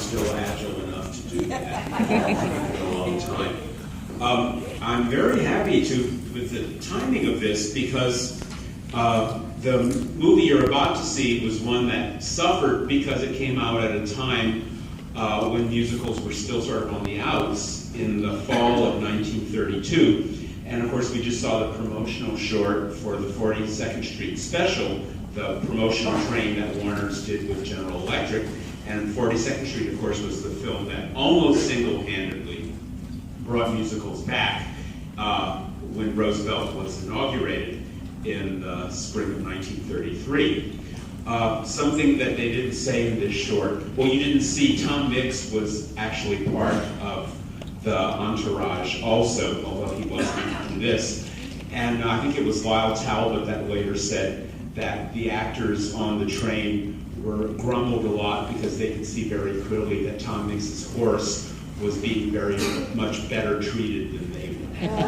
still agile enough to do that for a long time. I'm very happy with the timing of this because the movie you're about to see was one that suffered because it came out at a time when musicals were still sort of on the outs in the fall of 1932. And of course, we just saw the promotional short for the 42nd Street Special, the promotional train that Warner's did with General Electric. And 42nd Street, of course, was the film that almost single-handedly brought musicals back when Roosevelt was inaugurated in the spring of 1933. Something that they didn't say in this short, well, you didn't see Tom Mix was actually part of the entourage also, although he wasn't in this. And I think it was Lyle Talbot that later said that the actors on the train were grumbled a lot because they could see very clearly that Tom Mix's horse was being very much better treated than they were.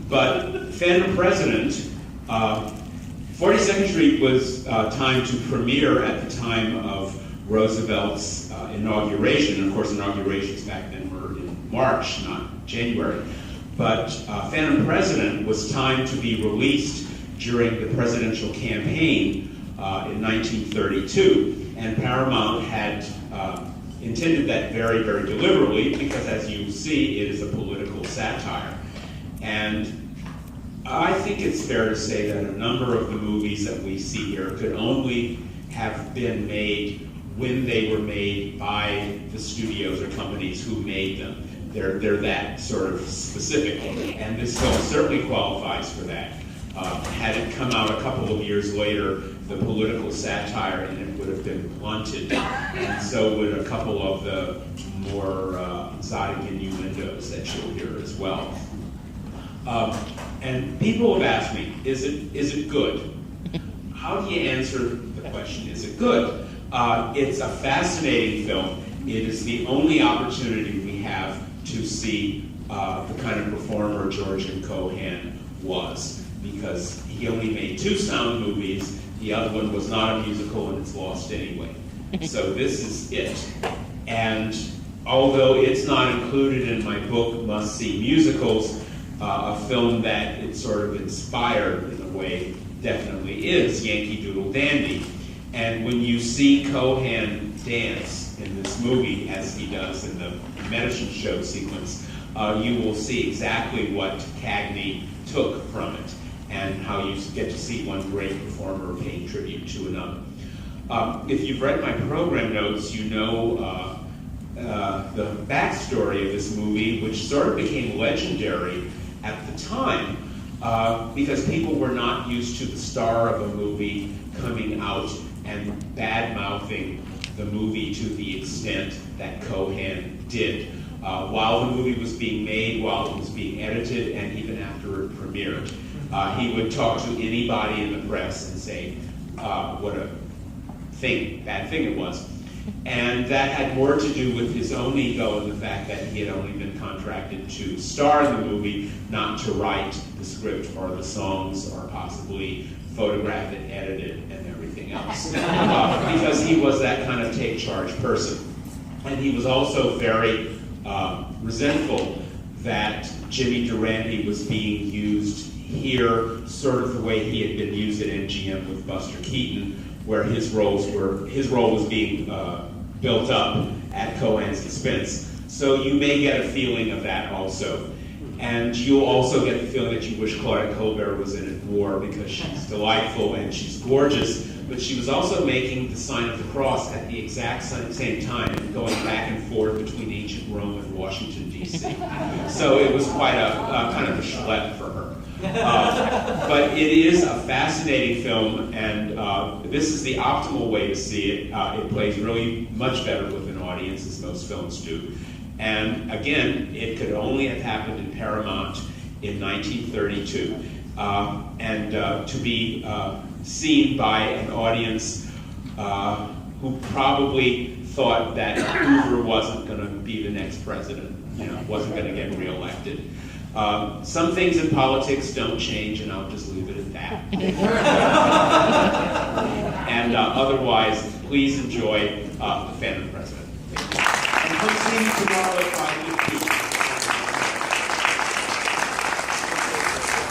But Phantom President, 42nd Street was timed to premiere at the time of Roosevelt's inauguration. Of course, inaugurations back then were in March, not January. But Phantom President was timed to be released during the presidential campaign in 1932. And Paramount had intended that very, very deliberately because, as you see, it is a political satire. And I think it's fair to say that a number of the movies that we see here could only have been made when they were made by the studios or companies who made them. They're that sort of specific. And this film certainly qualifies for that. Had it come out a couple of years later, the political satire in it would have been blunted, and so would a couple of the more exotic innuendos that you'll hear as well. And people have asked me, is it good? How do you answer the question, is it good? It's a fascinating film. It is the only opportunity we have to see the kind of performer George Cohan was, because he only made 2 sound movies. The other one was not a musical, and it's lost anyway. So this is it. And although it's not included in my book, Must See Musicals, a film that it sort of inspired in a way definitely is Yankee Doodle Dandy. And when you see Cohan dance in this movie, as he does in the medicine show sequence, you will see exactly what Cagney took from it, and how you get to see one great performer paying tribute to another. If you've read my program notes, you know the backstory of this movie, which sort of became legendary at the time, because people were not used to the star of a movie coming out and bad-mouthing the movie to the extent that Cohan did. While the movie was being made, while it was being edited, and even after it premiered. He would talk to anybody in the press and say what a bad thing it was. And that had more to do with his own ego and the fact that he had only been contracted to star in the movie, not to write the script or the songs or possibly photograph it, edit it, and everything else. Because he was that kind of take-charge person. And he was also very resentful that Jimmy Durante was being used here sort of the way he had been used at MGM with Buster Keaton, where his role was being built up at Cohan's expense. So you may get a feeling of that also. And you'll also get the feeling that you wish Claudette Colbert was in it more, because she's delightful and she's gorgeous, but she was also making the sign of the cross at the exact same time, going back and forth between ancient Rome and Washington, D.C. So it was quite a kind of a schlep for her. But it is a fascinating film, and this is the optimal way to see it. It plays really much better with an audience, as most films do. And again, it could only have happened in Paramount in 1932. And to be seen by an audience who probably thought that Hoover wasn't going to be the next president, wasn't going to get reelected. Some things in politics don't change, and I'll just leave it at that. And otherwise, please enjoy The Phantom President. Thank you. And come see me tomorrow at 5.